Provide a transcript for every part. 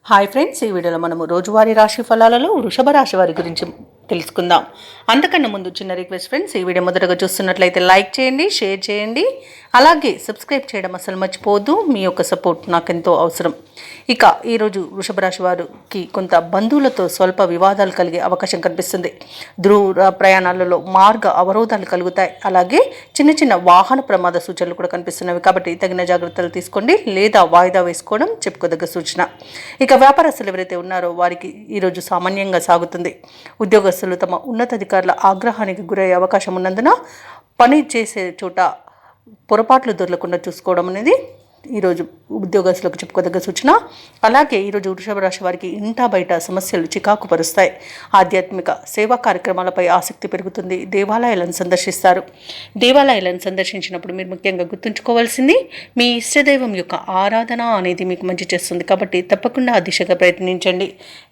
Hi friends, ఈ వీడియోలో మనము రోజువారీ రాశి ఫలాలలో వృషభ రాశి వారి గురించి తెలుసుకుందాం. అంతకన్నా ముందు చిన్న రిక్వెస్ట్ ఫ్రెండ్స్, ఈ వీడియో మొదటగా చూస్తున్నట్లయితే లైక్ చేయండి, షేర్ చేయండి, అలాగే సబ్స్క్రైబ్ చేయడం అసలు మర్చిపోవద్దు. మీ యొక్క సపోర్ట్ నాకెంతో అవసరం. ఇక ఈరోజు వృషభ రాశి వారికి కొంత బంధువులతో స్వల్ప వివాదాలు కలిగే అవకాశం కనిపిస్తుంది. దూర ప్రయాణాలలో మార్గ అవరోధాలు కలుగుతాయి. అలాగే చిన్న చిన్న వాహన ప్రమాద సూచనలు కూడా కనిపిస్తున్నవి. కాబట్టి తగిన జాగ్రత్తలు తీసుకోండి, లేదా వాయిదా వేసుకోవడం చెప్పుకోదగ్గ సూచన. ఇక వ్యాపారస్తులు ఎవరైతే ఉన్నారో వారికి ఈరోజు సామాన్యంగా సాగుతుంది. ఉద్యోగస్తులు తమ ఉన్నతాధికారుల ఆగ్రహానికి గురయ్యే అవకాశం ఉన్నందున పని చేసే చోట పొరపాట్లు దొరకకుండా చూసుకోవడం అనేది ఈరోజు ఉద్యోగస్తులకు చెప్పుకోదగ్గ సూచన. అలాగే ఈరోజు వృషభ రాశి వారికి ఇంటా బయట సమస్యలు చికాకు పరుస్తాయి. ఆధ్యాత్మిక సేవా కార్యక్రమాలపై ఆసక్తి పెరుగుతుంది. దేవాలయాలను సందర్శిస్తారు. దేవాలయాలను సందర్శించినప్పుడు మీరు ముఖ్యంగా గుర్తుంచుకోవాల్సింది మీ ఇష్టదైవం యొక్క ఆరాధన అనేది మీకు మంచి చేస్తుంది. కాబట్టి తప్పకుండా ఆ దిశగా ప్రయత్నించండి.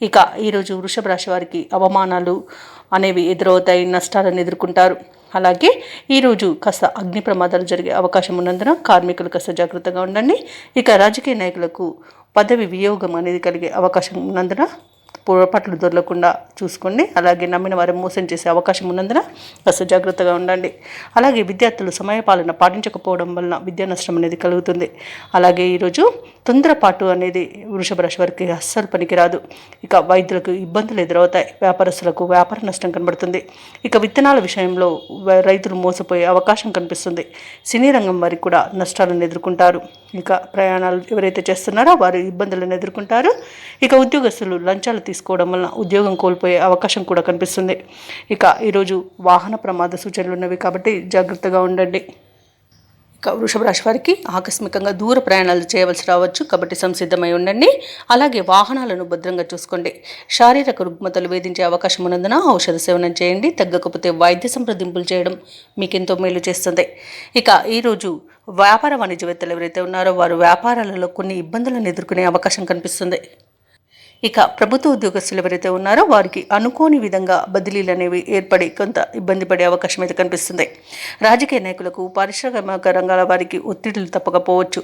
ఇక ఈరోజు వృషభ రాశి వారికి అవమానాలు అనేవి ఎదురవుతాయి, నష్టాలను ఎదుర్కొంటారు. అలాగే ఈరోజు కాస్త అగ్ని ప్రమాదాలు జరిగే అవకాశం ఉన్నందున కార్మికులు కాస్త జాగ్రత్తగా ఉండండి. ఇక రాజకీయ నాయకులకు పదవి వియోగం అనేది కలిగే అవకాశం ఉన్నందున పొరపాట్లు దొరకకుండా చూసుకోండి. అలాగే నమ్మిన వారిని మోసం చేసే అవకాశం ఉన్నందున కాస్త జాగ్రత్తగా ఉండండి. అలాగే విద్యార్థులు సమయపాలన పాటించకపోవడం వలన విద్యా నష్టం అనేది కలుగుతుంది. అలాగే ఈరోజు తొందరపాటు అనేది వృషభ రాశి వారికి అస్సలు పనికిరాదు. ఇక వైద్యులకు ఇబ్బందులు ఎదురవుతాయి. వ్యాపారస్తులకు వ్యాపార నష్టం కనబడుతుంది. ఇక విత్తనాల విషయంలో రైతులు మోసపోయే అవకాశం కనిపిస్తుంది. సినీ రంగం వారికి కూడా నష్టాలను ఎదుర్కొంటారు. ఇక ప్రయాణాలు ఎవరైతే చేస్తున్నారో వారు ఇబ్బందులను ఎదుర్కొంటారు. ఇక ఉద్యోగస్తులు లంచాలు తీసుకోవడం వలన ఉద్యోగం కోల్పోయే అవకాశం కూడా కనిపిస్తుంది. ఇక ఈరోజు వాహన ప్రమాద సూచనలు ఉన్నవి కాబట్టి జాగ్రత్తగా ఉండండి. ఇక వృషభ రాశి వారికి ఆకస్మికంగా దూర ప్రయాణాలు చేయవలసి రావచ్చు. కాబట్టి సంసిద్ధమై ఉండండి. అలాగే వాహనాలను భద్రంగా చూసుకోండి. శారీరక రుగ్మతలు వేధించే అవకాశం ఉన్నందున ఔషధ సేవనం చేయండి. తగ్గకపోతే వైద్య సంప్రదింపులు చేయడం మీకెంతో మేలు చేస్తుంది. ఇక ఈరోజు వ్యాపార వాణిజ్యవేత్తలు ఎవరైతే ఉన్నారో వారు వ్యాపారాలలో కొన్ని ఇబ్బందులను ఎదుర్కొనే అవకాశం కనిపిస్తుంది. ఇక ప్రభుత్వ ఉద్యోగస్తులు ఎవరైతే ఉన్నారో వారికి అనుకోని విధంగా బదిలీలు అనేవి ఏర్పడి కొంత ఇబ్బంది పడే అవకాశం అయితే కనిపిస్తుంది. రాజకీయ నాయకులకు, పారిశ్రామిక రంగాల వారికి ఒత్తిడులు తప్పకపోవచ్చు.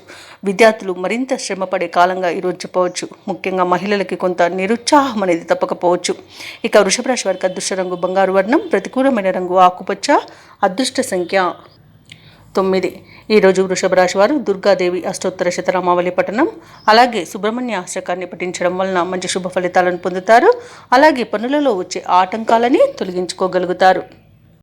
విద్యార్థులు మరింత శ్రమపడే కాలంగా ఈరోజు చెప్పవచ్చు. ముఖ్యంగా మహిళలకి కొంత నిరుత్సాహం అనేది తప్పకపోవచ్చు. ఇక వృషభ రాశి వారికి అదృష్ట రంగు బంగారు వర్ణం, ప్రతికూలమైన రంగు ఆకుపచ్చ, అదృష్ట సంఖ్య 9. ఈరోజు వృషభ రాశి వారు దుర్గాదేవి అష్టోత్తర శతనామావళి పఠనం, అలాగే సుబ్రహ్మణ్య అష్టకాన్ని పఠించడం వలన మంచి శుభ ఫలితాలను పొందుతారు. అలాగే పనులలో వచ్చే ఆటంకాలని తొలగించుకోగలుగుతారు.